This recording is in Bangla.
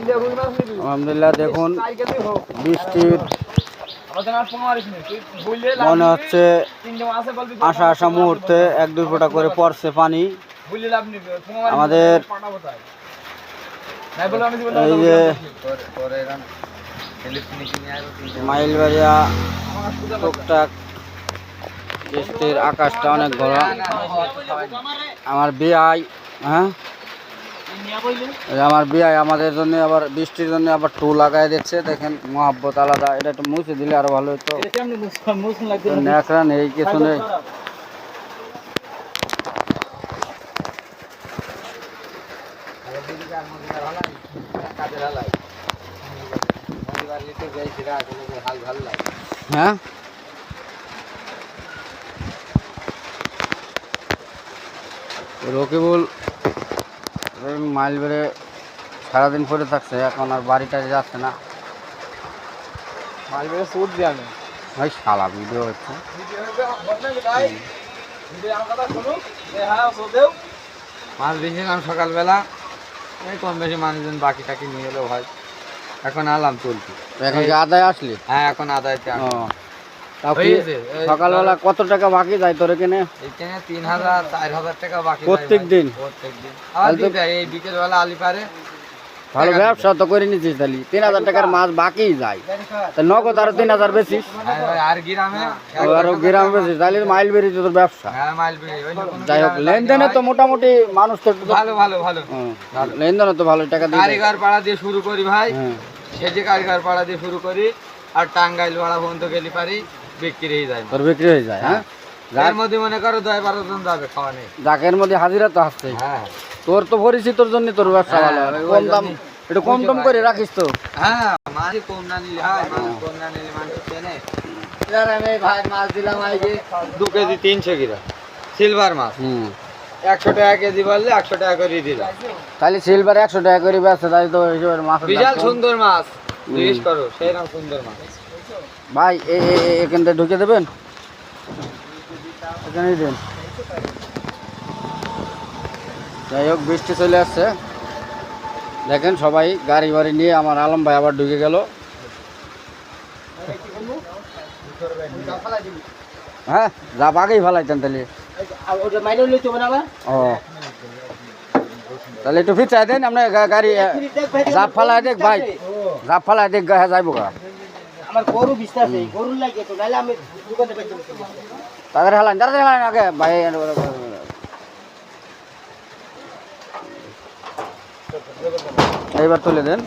আলহামদুলিল্লাহ দেখুন বৃষ্টির মনে হচ্ছে আশা আশা মুহূর্তে 1-2 ফোঁটা করে পড়ছে পানি আমাদের এই যে মাইলবাড়িয়া টুকটাক বৃষ্টির আকাশটা অনেক বড় আমার বিআই আমার বিআই আমাদের জন্য আবার বৃষ্টির জন্য আবার টু লাগাই দিচ্ছে দেখেন মহাব্বত আলাদা এটা একটু মুছে দিলে আরো ভালো হতো ন্যাকড়া নেই কিছু নেই হ্যাঁ রকিবুল মাইল বেড়ে সারাদিন পরে থাকছে এখন আর বাড়িটা যাচ্ছে না মাইল বেড়ে সুট দিয়ে আমি ভাই শালা ভিডিও হচ্ছে মাছ দিয়েছিলাম সকালবেলা এই কম বেশি মানুষজন বাকি টাকি নিয়ে এলো ভাই এখন আলাম চলছি এখন কি আদায় আসলি হ্যাঁ এখন আদায়তে সকালবেলা কত টাকা বাকি যায় তোর এখানে 3,000-4,000 টাকা বাকি প্রত্যেকদিন এই বিকেল বেলা আলি পারে ভালো ব্যবসা তো করে নিচ্ছিস তাহলে 3,000 টাকার মাছ বাকি যায় নগদ আরো 3,000 বেশিস আর গ্রামে বেশিস তাহলে মাইল বেরিয়েছে তোর ব্যবসা যাই হোক লেনদেনে তো মোটামুটি মানুষ তো ভালো ভালো ভালো লেনদেনে তো ভালো টাকা দিয়ে কারিগর পাড়া দিয়ে শুরু করি ভাই সেজে কারিগর পাড়া দিয়ে শুরু করি আর টাঙ্গাইল পাড়া পর্যন্ত গেলি পারি বিক্রি হয়ে যায় তোর বিক্রি হয়ে যায় হ্যাঁ যার মধ্যে মনে করো 10-12 জন যাবে খাওয়া নেই যাকের মধ্যে হাজিরা তো আসছে হ্যাঁ তোর তো পরিচিতর জন্য তোর ব্যবসা ভালো কম দাম একটু কম টম করে রাখিস তো হ্যাঁ মাছ কম না নিলে হয় কম না নিলে মানুষ চেনে আমি ভাই মাছ দিলাম আজকে 2 কেজি 300 গ্রাম সিলভার মাছ 100 টাকা কেজি বললে 100 টাকা করে দিলাম তাহলে সিলভার 100 টাকা করে বেচে তাই তো মাছ বিশাল সুন্দর মাছ জিজ্ঞেস করো সেইরকম সুন্দর মাছ ভাই এখান থেকে ঢুকে দেবেন এখানেই দেন যাই হোক বৃষ্টি চলে আসছে দেখেন সবাই গাড়ি বাড়ি নিয়ে আমার আলম ভাই আবার ঢুকে গেল হ্যাঁ যা আগেই ফেলাইতেন তাহলে ও তাহলে একটু ফিচাই দেন আপনার গাড়ি জাপ ফালাই দেখ ভাই জাপ ফালাই দেখ যাইব গা আমার গরু বিশ্বাস নেই গরু লাগে তো নাইলে আমি দোকানে বেচে তাদের হেলান আগে ভাই এইবার তুলে দেন